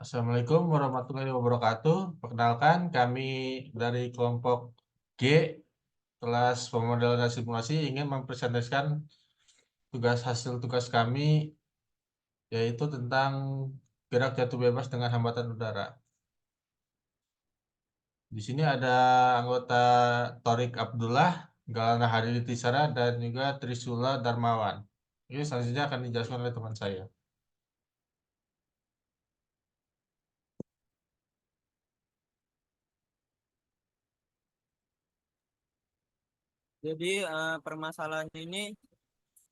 Assalamualaikum warahmatullahi wabarakatuh. Perkenalkan, kami dari kelompok G, kelas pemodelan dan simulasi, ingin mempresentasikan hasil tugas kami, yaitu tentang gerak jatuh bebas dengan hambatan udara. Di sini ada anggota Torik Abdullah, Galana Haditisara, dan juga Trisula Darmawan. Ini selanjutnya akan dijelaskan oleh teman saya. Jadi permasalahan ini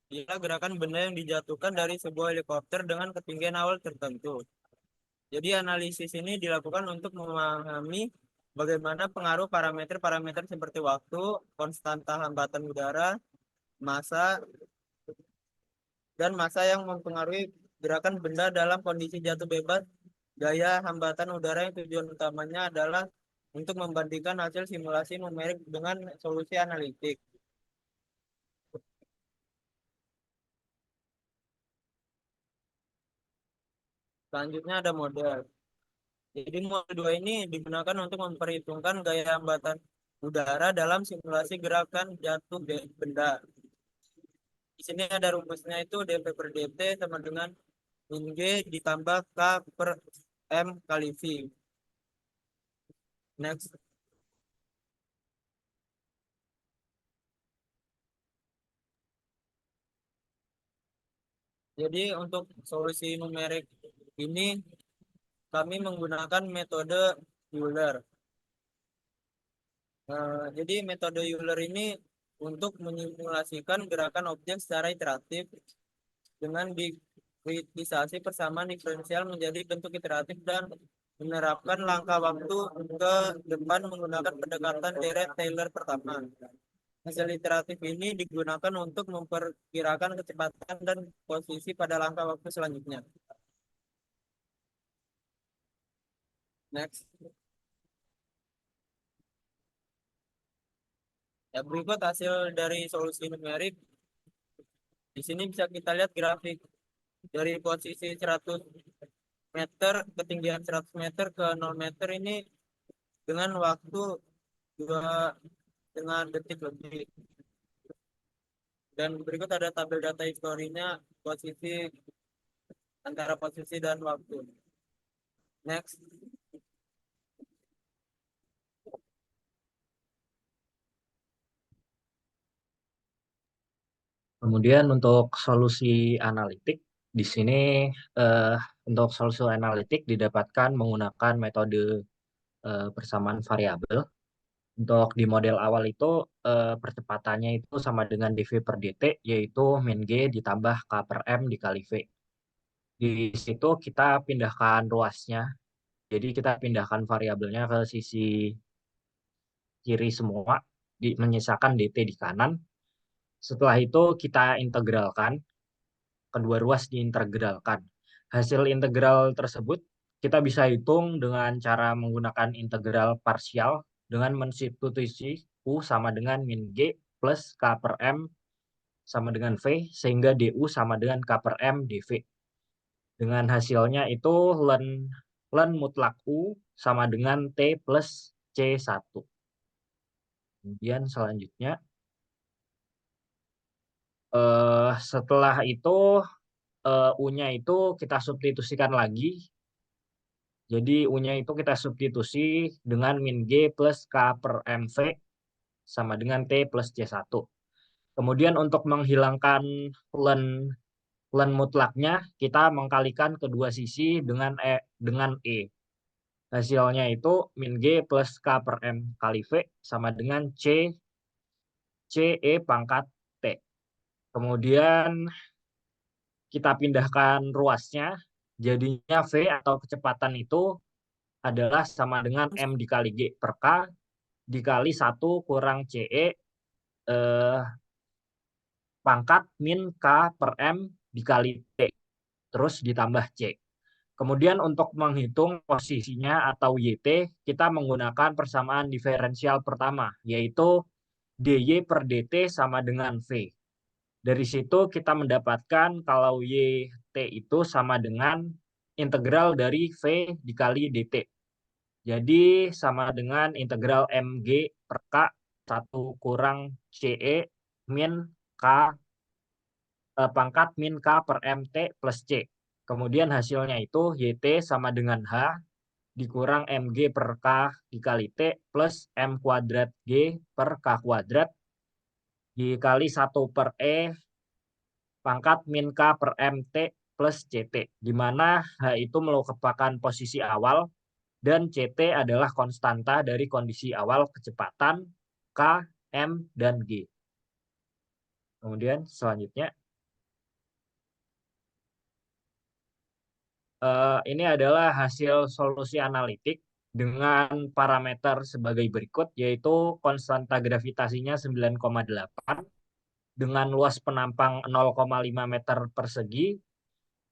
ialah gerakan benda yang dijatuhkan dari sebuah helikopter dengan ketinggian awal tertentu. Jadi analisis ini dilakukan untuk memahami bagaimana pengaruh parameter-parameter seperti waktu, konstanta hambatan udara, massa, dan massa yang mempengaruhi gerakan benda dalam kondisi jatuh bebas. Gaya hambatan udara yang tujuan utamanya adalah untuk membandingkan hasil simulasi numerik dengan solusi analitik. Selanjutnya ada model. Jadi model 2 ini digunakan untuk memperhitungkan gaya hambatan udara dalam simulasi gerakan jatuh benda. Di sini ada rumusnya itu dV per dt sama dengan min G ditambah K per M kali V. Next. Jadi untuk solusi numerik ini kami menggunakan metode Euler. Jadi metode Euler ini untuk menyimulasikan gerakan objek secara iteratif dengan dikritisasi persamaan diferensial menjadi bentuk iteratif dan menerapkan langkah waktu ke depan menggunakan pendekatan Dirac-Taylor pertama. Hasil iteratif ini digunakan untuk memperkirakan kecepatan dan posisi pada langkah waktu selanjutnya. Next. Ya, berikut hasil dari solusi numerik. Di sini bisa kita lihat grafik dari posisi 100 meter, ketinggian 100 meter ke 0 meter ini dengan waktu 2,5 detik lebih. Dan berikut ada tabel data historinya posisi antara posisi dan waktu. Next. Kemudian untuk solusi analitik, di sini untuk solusi analitik didapatkan menggunakan metode persamaan variabel. Untuk di model awal itu percepatannya itu sama dengan dV per dt, yaitu min G ditambah K per M dikali V. Di situ kita pindahkan ruasnya, jadi kita pindahkan variabelnya ke sisi kiri semua, menyisakan dt di kanan. Setelah itu kita integralkan, kedua ruas diintegralkan. Hasil integral tersebut kita bisa hitung dengan cara menggunakan integral parsial dengan mensubstitusi U sama dengan min G plus K per M sama dengan V, sehingga DU sama dengan K per M dV. Dengan hasilnya itu ln mutlak U sama dengan T plus C1. Kemudian selanjutnya, setelah itu U-nya itu kita substitusikan lagi. Jadi U-nya itu kita substitusi dengan min G plus K per MV sama dengan T plus C1. Kemudian untuk menghilangkan ln mutlaknya, kita mengkalikan kedua sisi dengan E. Hasilnya itu min G plus K per M kali V sama dengan CE pangkat T. Kemudian kita pindahkan ruasnya, jadinya V atau kecepatan itu adalah sama dengan M dikali G per K dikali 1 kurang CE pangkat min K per M dikali T, terus ditambah C. Kemudian untuk menghitung posisinya atau YT, kita menggunakan persamaan diferensial pertama, yaitu DY per DT sama dengan V. Dari situ kita mendapatkan kalau YT itu sama dengan integral dari V dikali dt. Jadi sama dengan integral mg per k 1 kurang CE min k pangkat min k per mt plus c. Kemudian hasilnya itu YT sama dengan H dikurang mg per k dikali t plus m kuadrat g per k kuadrat dikali 1 per E pangkat min K per MT plus CT, di mana H itu merupakan posisi awal dan CT adalah konstanta dari kondisi awal kecepatan K, M, dan G. Kemudian selanjutnya, ini adalah hasil solusi analitik dengan parameter sebagai berikut, yaitu konstanta gravitasinya 9,8 dengan luas penampang 0,5 meter persegi.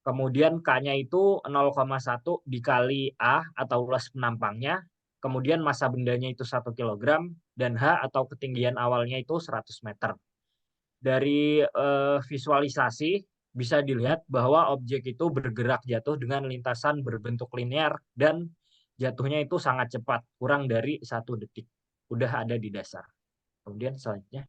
Kemudian K-nya itu 0,1 dikali A atau luas penampangnya. Kemudian massa bendanya itu 1 kg dan H atau ketinggian awalnya itu 100 meter. Dari visualisasi bisa dilihat bahwa objek itu bergerak jatuh dengan lintasan berbentuk linear dan jatuhnya itu sangat cepat, kurang dari 1 detik. Udah ada di dasar. Kemudian selanjutnya.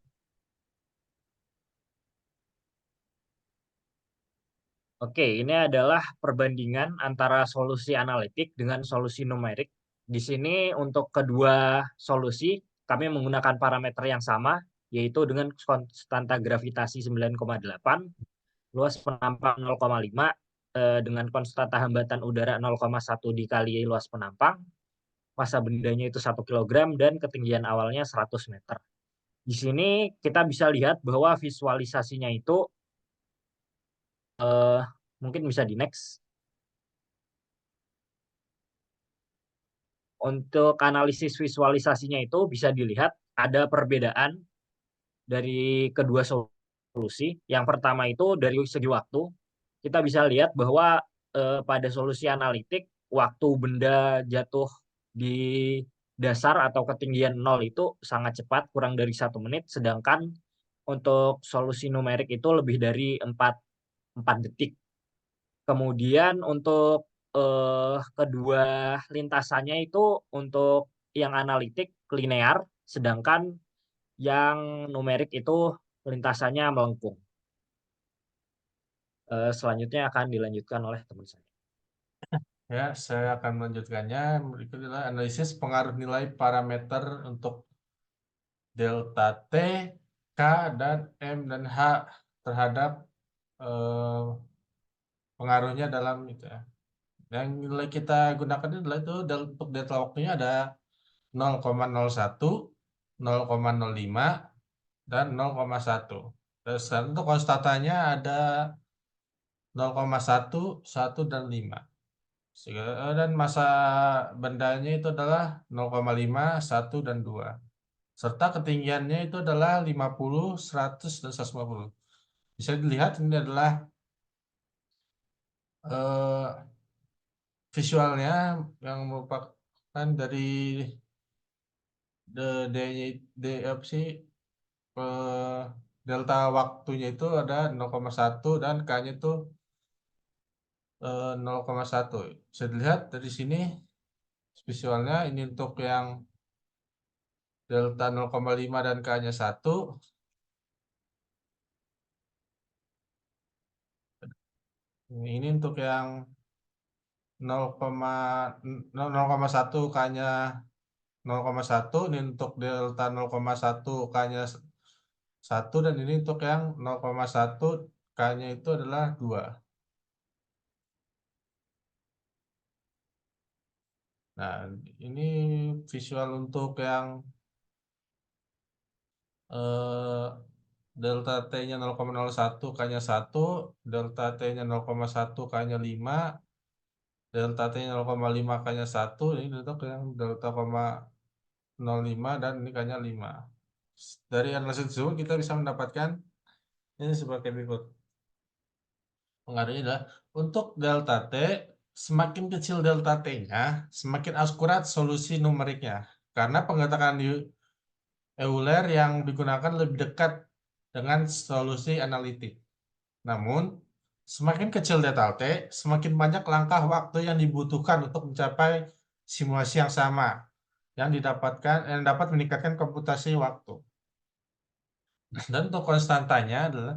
Oke, ini adalah perbandingan antara solusi analitik dengan solusi numerik. Di sini untuk kedua solusi, kami menggunakan parameter yang sama, yaitu dengan konstanta gravitasi 9,8, luas penampang 0,5, dengan konstanta hambatan udara 0,1 dikali luas penampang, massa bendanya itu 1 kg, dan ketinggian awalnya 100 meter. Di sini kita bisa lihat bahwa visualisasinya itu mungkin bisa di next. Untuk analisis visualisasinya itu bisa dilihat ada perbedaan dari kedua solusi. Yang pertama itu dari segi waktu. Kita bisa lihat bahwa pada solusi analitik, waktu benda jatuh di dasar atau ketinggian 0 itu sangat cepat, kurang dari 1 menit. Sedangkan untuk solusi numerik itu lebih dari 4 detik. Kemudian untuk kedua lintasannya itu untuk yang analitik linear, sedangkan yang numerik itu lintasannya melengkung. Selanjutnya akan dilanjutkan oleh teman saya. Ya, saya akan melanjutkannya. Berikut adalah analisis pengaruh nilai parameter untuk delta T, K, dan M dan H terhadap pengaruhnya dalam itu ya. Yang nilai kita gunakan adalah itu untuk delta waktunya ada 0,01, 0,05, dan 0,1. Terus untuk konstantanya ada 0,1, 1, dan 5. Dan massa bendanya itu adalah 0,5, 1, dan 2. Serta ketinggiannya itu adalah 50, 100, dan 150. Bisa dilihat ini adalah visualnya yang merupakan dari apa sih, delta waktunya itu ada 0,1 dan K-nya itu 0,1. Bisa dilihat dari sini visualnya ini untuk yang delta 0,5 dan K-nya 1. Ini untuk yang 0,1 K-nya 0,1, ini untuk delta 0,1 K-nya 1, dan ini untuk yang 0,1 K-nya itu adalah 2. Nah, ini visual untuk yang delta T-nya 0,01 K-nya 1, delta T-nya 0,1 K-nya 5, delta T-nya 0,5 K-nya 1, ini untuk yang delta 0,05 dan ini K-nya 5. Dari analisis tersebut kita bisa mendapatkan ini sebagai berikut. Pengaruhnya adalah untuk delta T, semakin kecil delta T-nya, semakin akurat solusi numeriknya. Karena penggetakan Euler yang digunakan lebih dekat dengan solusi analitik. Namun, Semakin kecil delta T, semakin banyak langkah waktu yang dibutuhkan untuk mencapai simulasi yang sama yang dapat meningkatkan komputasi waktu. Dan untuk konstantanya adalah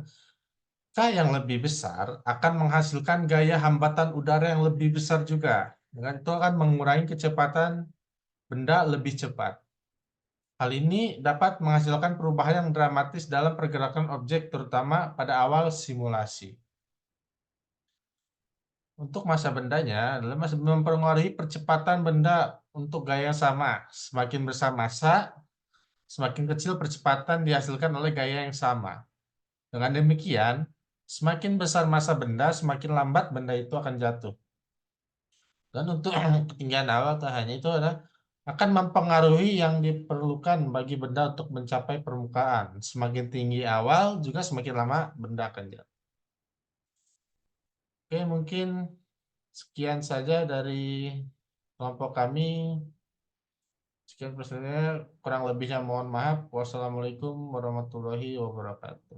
K yang lebih besar akan menghasilkan gaya hambatan udara yang lebih besar juga. Dengan itu akan mengurangi kecepatan benda lebih cepat. Hal ini dapat menghasilkan perubahan yang dramatis dalam pergerakan objek, terutama pada awal simulasi. Untuk massa bendanya adalah mempengaruhi percepatan benda untuk gaya yang sama. Semakin besar massa, semakin kecil percepatan dihasilkan oleh gaya yang sama. Dengan demikian, semakin besar massa benda, semakin lambat benda itu akan jatuh. Dan untuk ketinggian awal tak hanya itu adalah akan mempengaruhi yang diperlukan bagi benda untuk mencapai permukaan. Semakin tinggi awal, juga semakin lama benda akan jatuh. Oke, mungkin sekian saja dari kelompok kami. Sekian persennya, kurang lebihnya mohon maaf. Wassalamualaikum warahmatullahi wabarakatuh.